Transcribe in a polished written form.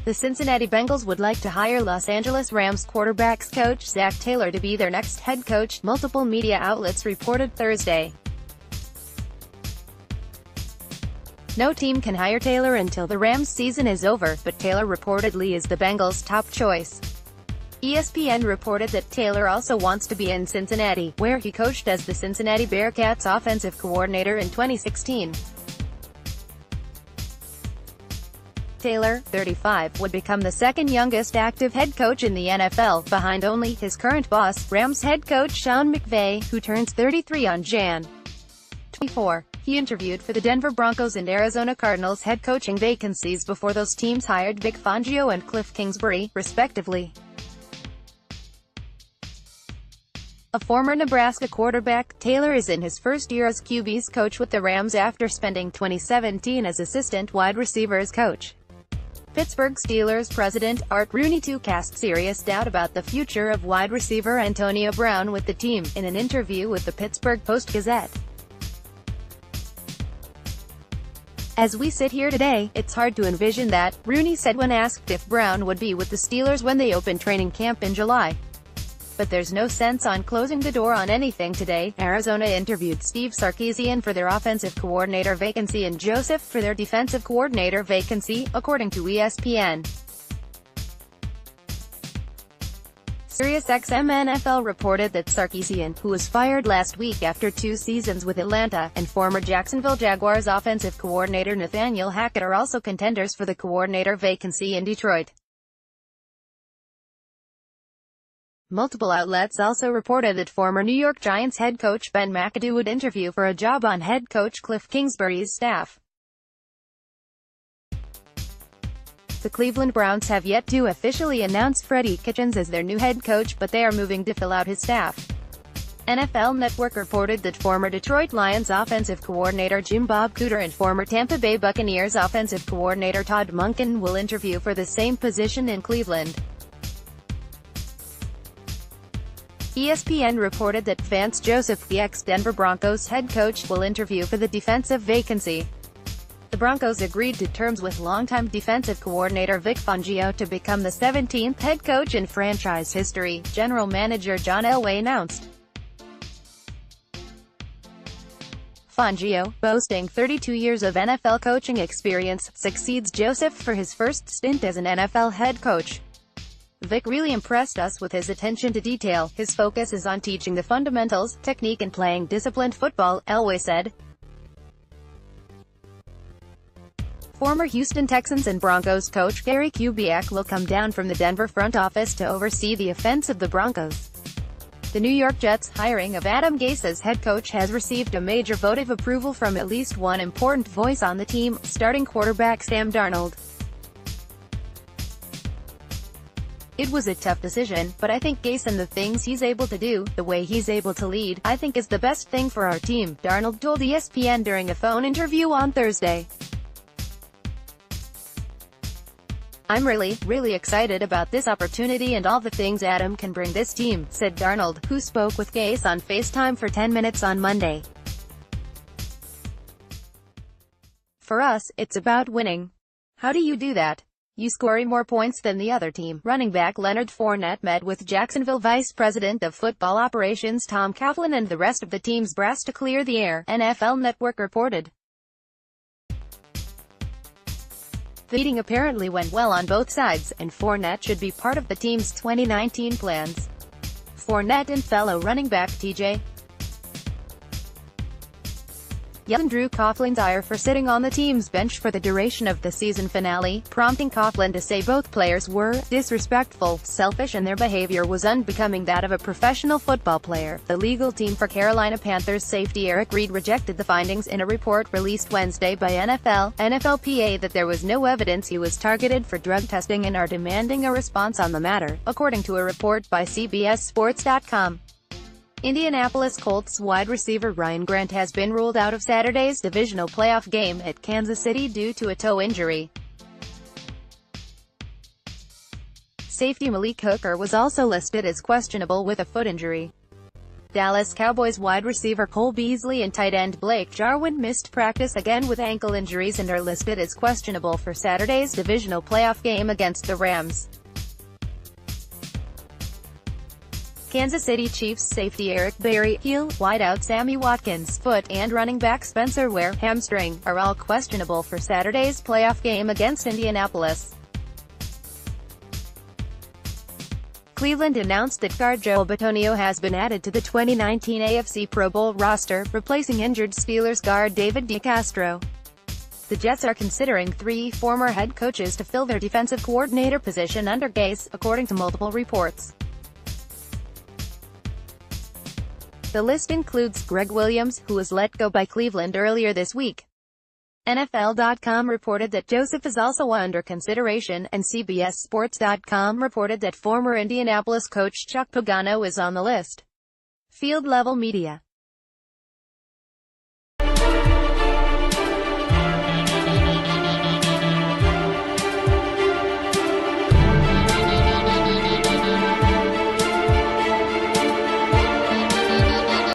The Cincinnati Bengals would like to hire Los Angeles Rams quarterbacks coach Zac Taylor to be their next head coach, multiple media outlets reported Thursday. No team can hire Taylor until the Rams season is over, but Taylor reportedly is the Bengals' top choice. ESPN reported that Taylor also wants to be in Cincinnati, where he coached as the Cincinnati Bearcats offensive coordinator in 2016. Taylor, 35, would become the second youngest active head coach in the NFL, behind only his current boss, Rams head coach Sean McVay, who turns 33 on Jan. 24. He interviewed for the Denver Broncos and Arizona Cardinals head coaching vacancies before those teams hired Vic Fangio and Cliff Kingsbury, respectively. A former Nebraska quarterback, Taylor is in his first year as QB's coach with the Rams after spending 2017 as assistant wide receivers coach. Pittsburgh Steelers president Art Rooney too cast serious doubt about the future of wide receiver Antonio Brown with the team, in an interview with the Pittsburgh Post-Gazette. "As we sit here today, it's hard to envision that," Rooney said when asked if Brown would be with the Steelers when they open training camp in July. "But there's no sense on closing the door on anything today." Arizona interviewed Steve Sarkisian for their offensive coordinator vacancy and Joseph for their defensive coordinator vacancy, according to ESPN. SiriusXM NFL reported that Sarkisian, who was fired last week after 2 seasons with Atlanta, and former Jacksonville Jaguars offensive coordinator Nathaniel Hackett are also contenders for the coordinator vacancy in Detroit. Multiple outlets also reported that former New York Giants head coach Ben McAdoo would interview for a job on head coach Cliff Kingsbury's staff. The Cleveland Browns have yet to officially announce Freddie Kitchens as their new head coach, but they are moving to fill out his staff. NFL Network reported that former Detroit Lions offensive coordinator Jim Bob Cooter and former Tampa Bay Buccaneers offensive coordinator Todd Monken will interview for the same position in Cleveland. ESPN reported that Vance Joseph, the ex-Denver Broncos head coach, will interview for the defensive vacancy. The Broncos agreed to terms with longtime defensive coordinator Vic Fangio to become the 17th head coach in franchise history, general manager John Elway announced. Fangio, boasting 32 years of NFL coaching experience, succeeds Joseph for his first stint as an NFL head coach. "Vic really impressed us with his attention to detail. His focus is on teaching the fundamentals, technique and playing disciplined football," Elway said. Former Houston Texans and Broncos coach Gary Kubiak will come down from the Denver front office to oversee the offense of the Broncos. The New York Jets' hiring of Adam Gase as head coach has received a major vote of approval from at least one important voice on the team, starting quarterback Sam Darnold. "It was a tough decision, but I think Gase and the things he's able to do, the way he's able to lead, I think is the best thing for our team," Darnold told ESPN during a phone interview on Thursday. "I'm really excited about this opportunity and all the things Adam can bring this team," said Darnold, who spoke with Gase on FaceTime for 10 minutes on Monday. "For us, it's about winning. How do you do that? You score more points than the other team." Running back Leonard Fournette met with Jacksonville Vice President of Football Operations Tom Coughlin and the rest of the team's brass to clear the air, NFL Network reported. The meeting apparently went well on both sides, and Fournette should be part of the team's 2019 plans. Fournette and fellow running back T.J. Yeldon drew Coughlin's ire for sitting on the team's bench for the duration of the season finale, prompting Coughlin to say both players were disrespectful, selfish and their behavior was unbecoming that of a professional football player. The legal team for Carolina Panthers safety Eric Reid rejected the findings in a report released Wednesday by NFLPA that there was no evidence he was targeted for drug testing and are demanding a response on the matter, according to a report by CBSSports.com. Indianapolis Colts wide receiver Ryan Grant has been ruled out of Saturday's divisional playoff game at Kansas City due to a toe injury. Safety Malik Hooker was also listed as questionable with a foot injury. Dallas Cowboys wide receiver Cole Beasley and tight end Blake Jarwin missed practice again with ankle injuries and are listed as questionable for Saturday's divisional playoff game against the Rams. Kansas City Chiefs safety Eric Berry, heel, wideout Sammy Watkins, foot, and running back Spencer Ware, hamstring, are all questionable for Saturday's playoff game against Indianapolis. Cleveland announced that guard Joe Bitonio has been added to the 2019 AFC Pro Bowl roster, replacing injured Steelers guard David DeCastro. The Jets are considering 3 former head coaches to fill their defensive coordinator position under Gase, according to multiple reports. The list includes Greg Williams, who was let go by Cleveland earlier this week. NFL.com reported that Joseph is also under consideration, and CBSSports.com reported that former Indianapolis coach Chuck Pagano is on the list. Field Level Media.